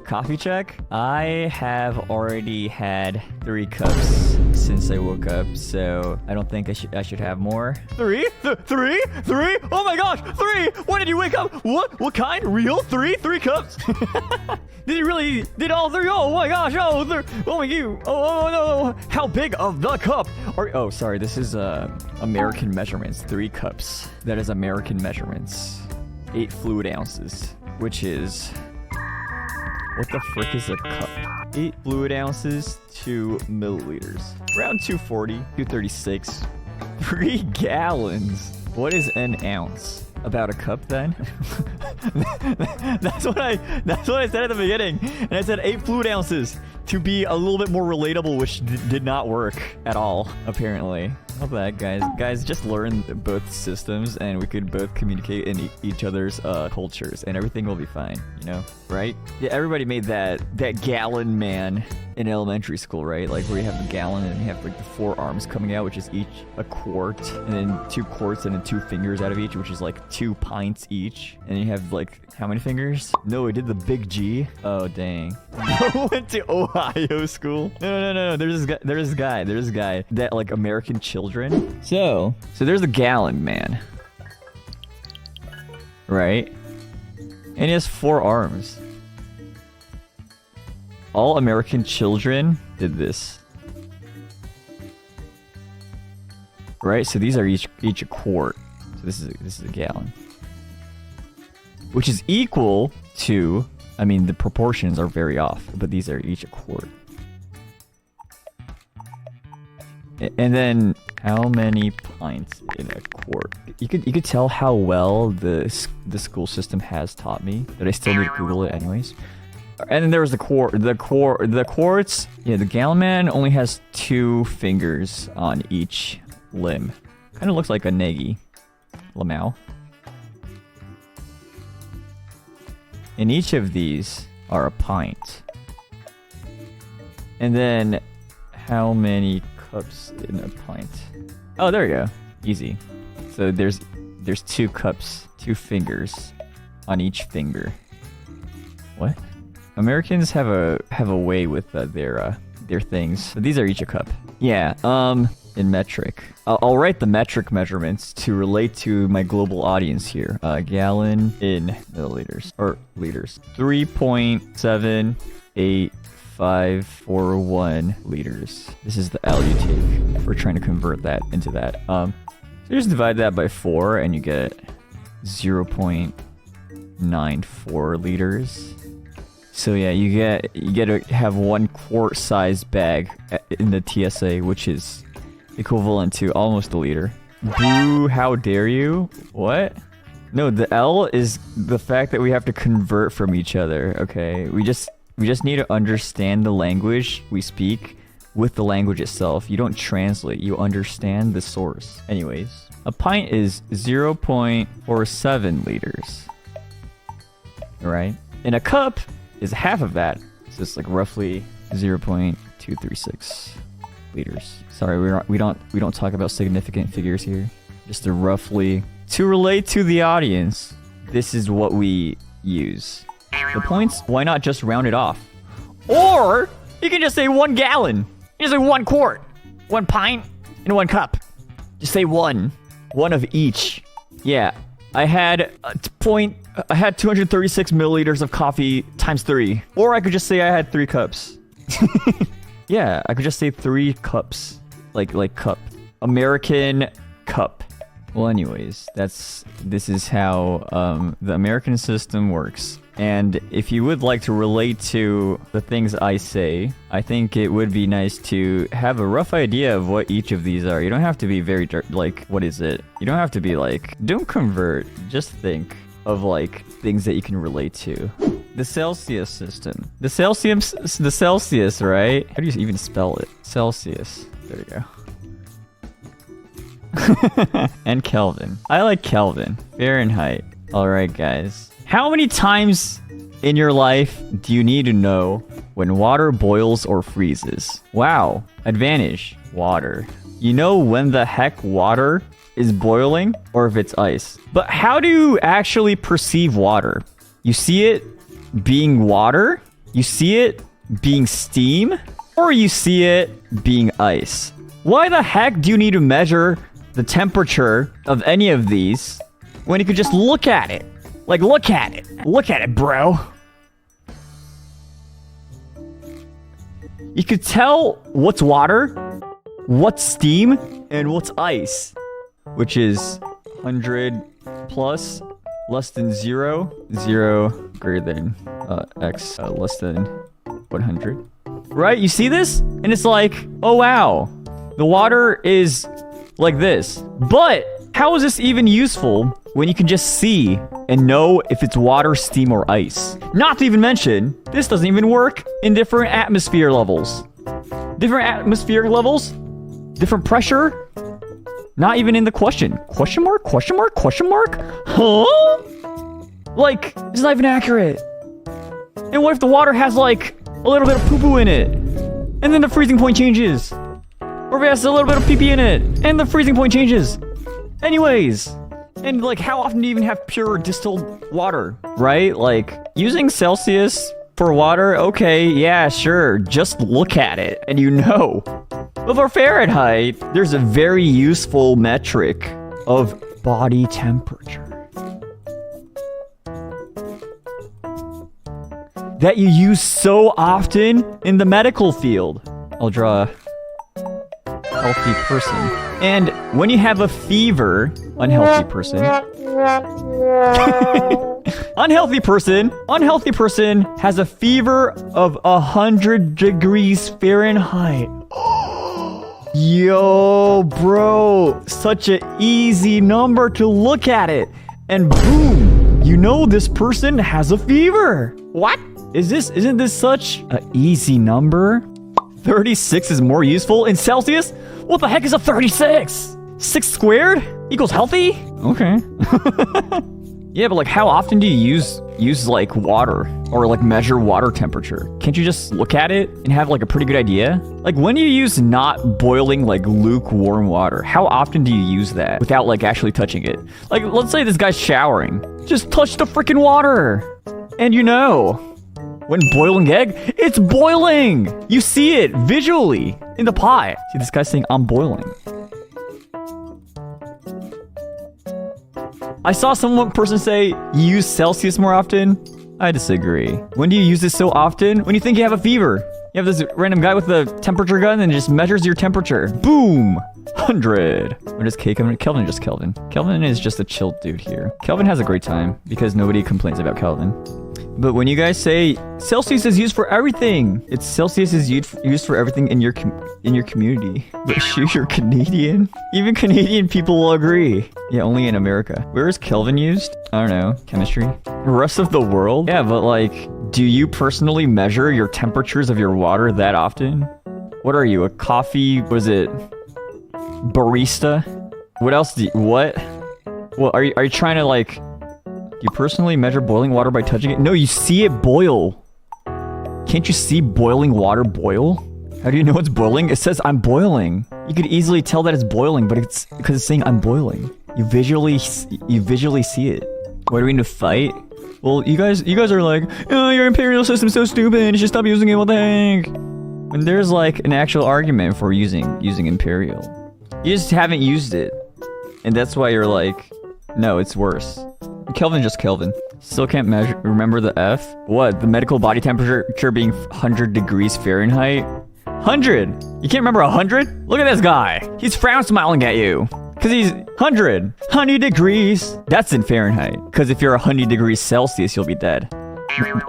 Coffee check. I have already had 3 cups since I woke up, so I don't think I should have more. 3? 3? Oh my gosh, 3! When did you wake up? What kind? Real? 3 cups? Did you really? Did all 3? Oh my gosh, oh my you. Oh no. How big of the cup? Oh, sorry, this is American measurements. 3 cups. That is American measurements. 8 fluid ounces, which is... What the frick is a cup? 8 fluid ounces, 2 milliliters. Around 240, 236. 3 gallons. What is an ounce? About a cup then? That's what I said at the beginning. And I said 8 fluid ounces to be a little bit more relatable, which did not work at all, apparently. How about that, guys? Just learn both systems and we could both communicate in each other's cultures and everything will be fine, you know? Right? Yeah, everybody made that gallon man in elementary school, right? Like where you have the gallon and you have like the 4 arms coming out, which is each a quart, and then 2 quarts and then 2 fingers out of each, which is like 2 pints each. And you have like, how many fingers? No, we did the big G. Oh, dang. I went to Ohio school. No. There's this guy that like American children. So there's the gallon man. Right? And he has 4 arms. All American children did this. Right? So these are each a quart. So this is a gallon. Which is equal to, I mean, the proportions are very off, but these are each a quart. And then how many pints in a quart? You could tell how well the school system has taught me, but I still need to Google it anyways. And then there was the quarts. Yeah, the gallon man only has 2 fingers on each limb. Kind of looks like a negi. Lamau. And each of these are a pint. And then how many cups in a pint? Oh, there you go. Easy. So there's 2 cups, 2 fingers on each finger. What? Americans have a way with their things. So these are each a cup. Yeah. In metric. I'll write the metric measurements to relate to my global audience here. Gallon in milliliters or liters. 3.785541 liters. This is the L you take if we're trying to convert that into that. So you just divide that by 4 and you get 0.94 liters. So yeah, you get to have 1 quart size bag in the TSA, which is equivalent to almost a liter. Boo, how dare you? What? No, the L is the fact that we have to convert from each other, okay? We just need to understand the language we speak with the language itself. You don't translate, you understand the source. Anyways, a pint is 0.47 liters. Alright? And a cup is half of that. So it's like roughly 0.236 liters. Sorry, we don't talk about significant figures here. Just to roughly relate to the audience, this is what we use. The points, why not just round it off? Or you can just say 1 gallon. You just say 1 quart, 1 pint, and 1 cup. Just say 1 of each. Yeah, I had 236 milliliters of coffee times 3. Or I could just say I had 3 cups. Yeah, I could just say 3 cups. Like cup. American cup. Well, anyways, this is how the American system works. And if you would like to relate to the things I say, I think it would be nice to have a rough idea of what each of these are. You don't have to be very, like, what is it? You don't have to be like, don't convert. Just think of, like, things that you can relate to. The Celsius system. The Celsius, right? How do you even spell it? Celsius. There you go. And Kelvin. I like Kelvin. Fahrenheit. Alright, guys. How many times in your life do you need to know when water boils or freezes? Wow. Advantage. Water. You know when the heck water is boiling or if it's ice. But how do you actually perceive water? You see it being water, You see it being steam, or you see it being ice. Why the heck do you need to measure the temperature of any of these when you could just look at it? Like, look at it. Look at it, bro. You could tell what's water, what's steam, and what's ice, which is 100 plus, less than 0, 0 greater than x less than 100. Right? You see this? And it's like, oh wow, the water is like this. But how is this even useful when you can just see and know if it's water, steam, or ice? Not to even mention, this doesn't even work in different atmosphere levels. Different atmospheric levels? Different pressure? Not even in the question. Question mark? Question mark? Question mark? Huh? Like, it's not even accurate. And what if the water has like a little bit of poo-poo in it? And then the freezing point changes. Or if it has a little bit of pee-pee in it, and the freezing point changes. Anyways. And like, how often do you even have pure distilled water? Right? Like, using Celsius for water, okay, yeah, sure. Just look at it, and you know. But for Fahrenheit, there's a very useful metric of body temperature that you use so often in the medical field. I'll draw a healthy person. And when you have a fever, unhealthy person. Unhealthy person has a fever of 100 degrees Fahrenheit. Yo, bro, such an easy number to look at it. And boom, you know this person has a fever. What? Isn't this such an easy number? 36 is more useful in Celsius? What the heck is a 36? 6 squared equals healthy? Okay. Yeah, but like, how often do you use like water or like measure water temperature? Can't you just look at it and have like a pretty good idea? Like, when do you use not boiling like lukewarm water? How often do you use that without like actually touching it? Like, let's say this guy's showering. Just touch the freaking water. And you know, when boiling egg, it's boiling. You see it visually in the pot. See, this guy's saying, I'm boiling. I saw someone person say, you use Celsius more often. I disagree. When do you use this so often? When you think you have a fever. You have this random guy with a temperature gun and it just measures your temperature. Boom! 100. When does Kelvin? Kelvin just Kelvin. Kelvin is just a chill dude here. Kelvin has a great time because nobody complains about Kelvin. But when you guys say Celsius is used for everything, it's Celsius is used for everything in your community. But shoot, you're Canadian. Even Canadian people will agree. Yeah, only in America. Where is Kelvin used? I don't know. Chemistry. The rest of the world? Yeah, but like, do you personally measure your temperatures of your water that often? What are you? A coffee? What is it? Barista? What else do you, what? Well, are you trying to like, do you personally measure boiling water by touching it? No, you see it boil. Can't you see boiling water boil? How do you know it's boiling? It says I'm boiling. You could easily tell that it's boiling, but it's because it's saying I'm boiling. You visually see it. Why do we need to fight? Well, you guys are like, oh, your Imperial system's so stupid. You should stop using it. What the heck? When there's like an actual argument for using Imperial. You just haven't used it. And that's why you're like, no, it's worse. Kelvin just Kelvin. Still can't remember the F? What? The medical body temperature being 100 degrees Fahrenheit? 100! You can't remember 100? Look at this guy. He's frown smiling at you. Because he's 100. 100 degrees. That's in Fahrenheit. Because if you're 100 degrees Celsius, you'll be dead.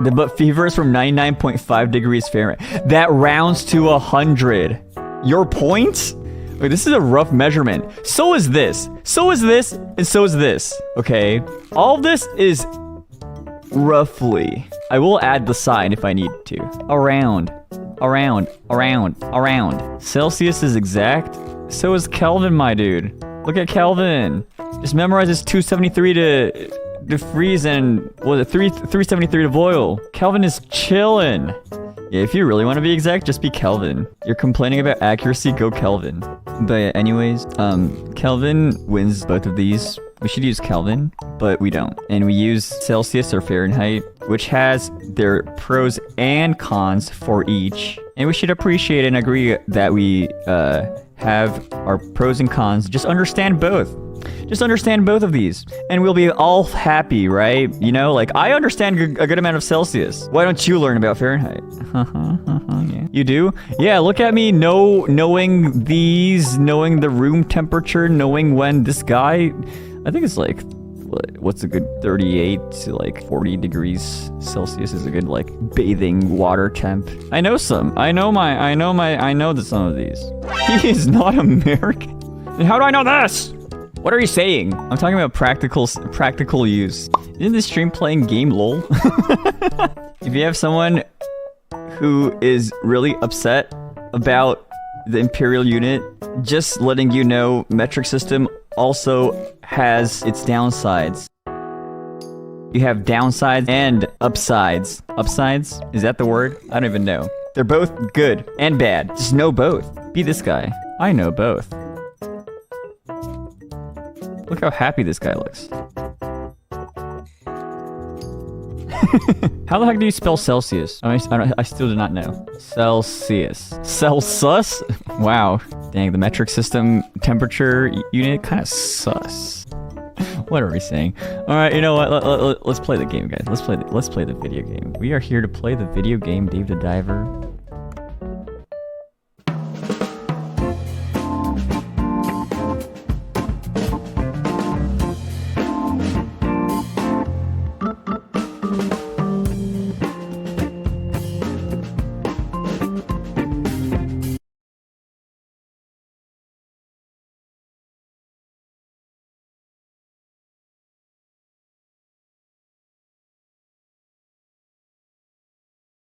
The butt fever is from 99.5 degrees Fahrenheit. That rounds to 100. Your point? Wait, this is a rough measurement. So is this. So is this. And so is this. Okay? All of this is roughly. I will add the sign if I need to. Around. Celsius is exact. So is Kelvin, my dude. Look at Kelvin. Just memorize this 273 to freeze and, what was it, 373 to boil. Kelvin is chillin'. Yeah, if you really want to be exact, just be Kelvin. You're complaining about accuracy, go Kelvin. But yeah, anyways, Kelvin wins both of these We should use Kelvin, but we don't. And we use Celsius or Fahrenheit, which has their pros and cons for each. And we should appreciate and agree that we have our pros and cons. Just understand both. Just understand both of these, and we'll be all happy, right? You know, like, I understand a good amount of Celsius. Why don't you learn about Fahrenheit? Yeah. You do? Yeah, look at me, knowing these, knowing the room temperature, knowing when this guy, I think it's like, what's a good 38 to like 40 degrees Celsius is a good like bathing water temp. I know some. I know some of these. He is not American. And how do I know this? What are you saying? I'm talking about practical use. Isn't this stream playing game lol? If you have someone who is really upset about the Imperial unit, just letting you know, metric system also has its downsides. You have downsides and upsides. Upsides? Is that the word? I don't even know. They're both good and bad. Just know both. Be this guy. I know both. Look how happy this guy looks. How the heck do you spell Celsius? I still do not know. Celsius. Celsius? Wow. Dang, the metric system temperature unit kind of sus. What are we saying? All right, you know what? Let's play the game, guys. Let's play the video game. We are here to play the video game, Dave the Diver.